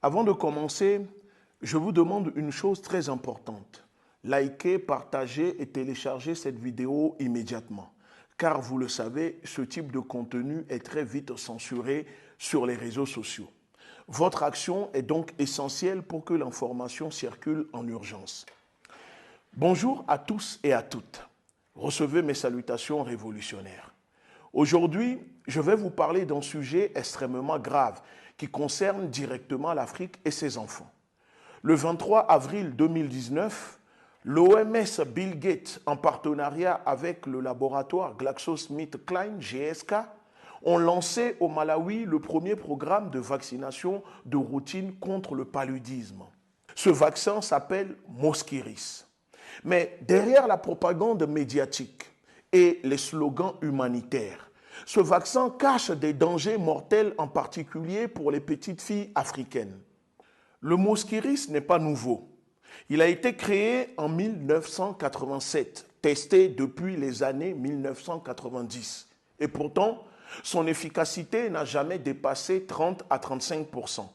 Avant de commencer, je vous demande une chose très importante. Likez, partagez et téléchargez cette vidéo immédiatement. Car vous le savez, ce type de contenu est très vite censuré sur les réseaux sociaux. Votre action est donc essentielle pour que l'information circule en urgence. Bonjour à tous et à toutes. Recevez mes salutations révolutionnaires. Aujourd'hui, je vais vous parler d'un sujet extrêmement grave qui concerne directement l'Afrique et ses enfants. Le 23 avril 2019, l'OMS Bill Gates, en partenariat avec le laboratoire GlaxoSmithKline, GSK, ont lancé au Malawi le premier programme de vaccination de routine contre le paludisme. Ce vaccin s'appelle Mosquirix. Mais derrière la propagande médiatique et les slogans humanitaires, ce vaccin cache des dangers mortels, en particulier pour les petites filles africaines. Le Mosquirix n'est pas nouveau. Il a été créé en 1987, testé depuis les années 1990. Et pourtant, son efficacité n'a jamais dépassé 30 à 35%.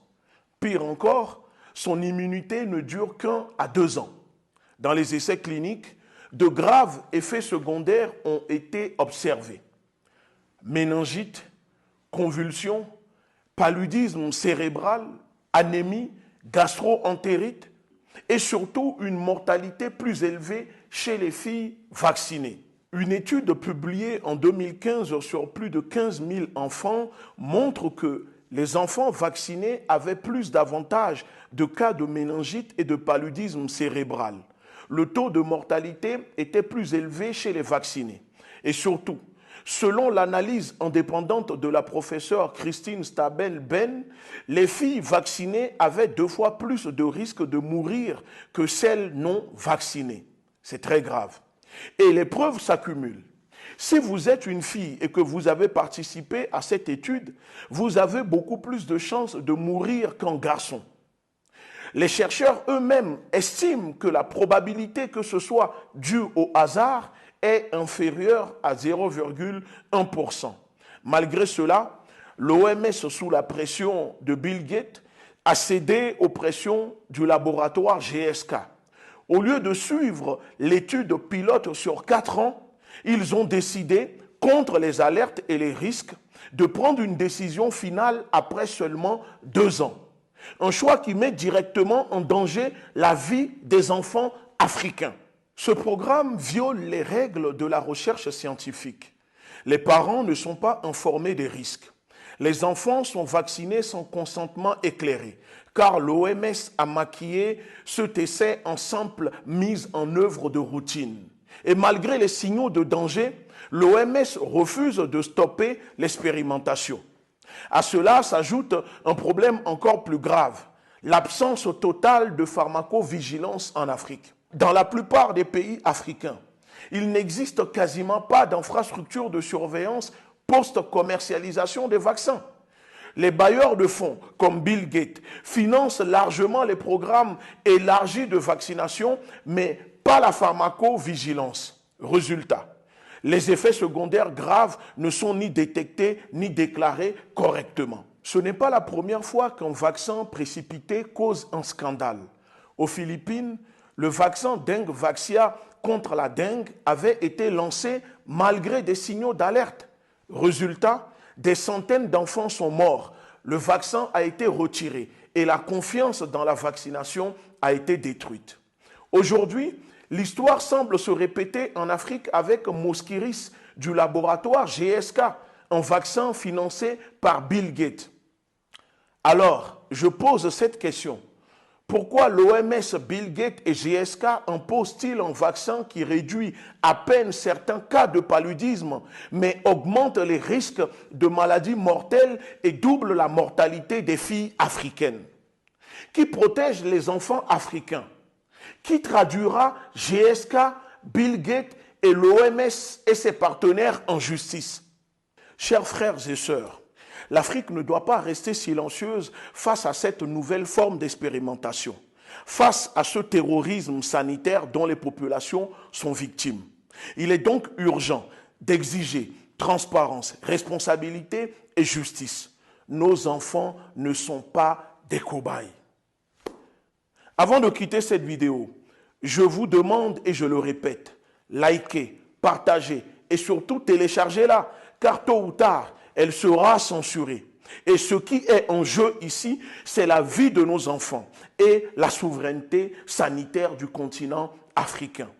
Pire encore, son immunité ne dure qu'1 à 2 ans. Dans les essais cliniques, de graves effets secondaires ont été observés. Méningite, convulsions, paludisme cérébral, anémie, gastro-entérite et surtout une mortalité plus élevée chez les filles vaccinées. Une étude publiée en 2015 sur plus de 15 000 enfants montre que les enfants vaccinés avaient plus d'avantages de cas de méningite et de paludisme cérébral. Le taux de mortalité était plus élevé chez les vaccinés. Et surtout, selon l'analyse indépendante de la professeure Christine Stabell-Ben, les filles vaccinées avaient 2 fois plus de risques de mourir que celles non vaccinées. C'est très grave. Et les preuves s'accumulent. Si vous êtes une fille et que vous avez participé à cette étude, vous avez beaucoup plus de chances de mourir qu'un garçon. Les chercheurs eux-mêmes estiment que la probabilité que ce soit dû au hasard est inférieure à 0,1%. Malgré cela, l'OMS, sous la pression de Bill Gates, a cédé aux pressions du laboratoire GSK. Au lieu de suivre l'étude pilote sur 4 ans, ils ont décidé, contre les alertes et les risques, de prendre une décision finale après seulement 2 ans. Un choix qui met directement en danger la vie des enfants africains. Ce programme viole les règles de la recherche scientifique. Les parents ne sont pas informés des risques. Les enfants sont vaccinés sans consentement éclairé, car l'OMS a maquillé cet essai en simple mise en œuvre de routine. Et malgré les signaux de danger, l'OMS refuse de stopper l'expérimentation. À cela s'ajoute un problème encore plus grave, l'absence totale de pharmacovigilance en Afrique. Dans la plupart des pays africains, il n'existe quasiment pas d'infrastructure de surveillance post-commercialisation des vaccins. Les bailleurs de fonds, comme Bill Gates, financent largement les programmes élargis de vaccination, mais pas la pharmacovigilance. Résultat, les effets secondaires graves ne sont ni détectés ni déclarés correctement. Ce n'est pas la première fois qu'un vaccin précipité cause un scandale. Aux Philippines, le vaccin Dengvaxia contre la dengue avait été lancé malgré des signaux d'alerte. Résultat, des centaines d'enfants sont morts. Le vaccin a été retiré et la confiance dans la vaccination a été détruite. Aujourd'hui, l'histoire semble se répéter en Afrique avec Mosquirix du laboratoire GSK, un vaccin financé par Bill Gates. Alors, je pose cette question. Pourquoi l'OMS, Bill Gates et GSK imposent-ils un vaccin qui réduit à peine certains cas de paludisme, mais augmente les risques de maladies mortelles et double la mortalité des filles africaines? Qui protège les enfants africains? Qui traduira GSK, Bill Gates et l'OMS et ses partenaires en justice? Chers frères et sœurs, l'Afrique ne doit pas rester silencieuse face à cette nouvelle forme d'expérimentation, face à ce terrorisme sanitaire dont les populations sont victimes. Il est donc urgent d'exiger transparence, responsabilité et justice. Nos enfants ne sont pas des cobayes. Avant de quitter cette vidéo, je vous demande et je le répète, likez, partagez et surtout téléchargez-la, car tôt ou tard, elle sera censurée. Et ce qui est en jeu ici, c'est la vie de nos enfants et la souveraineté sanitaire du continent africain.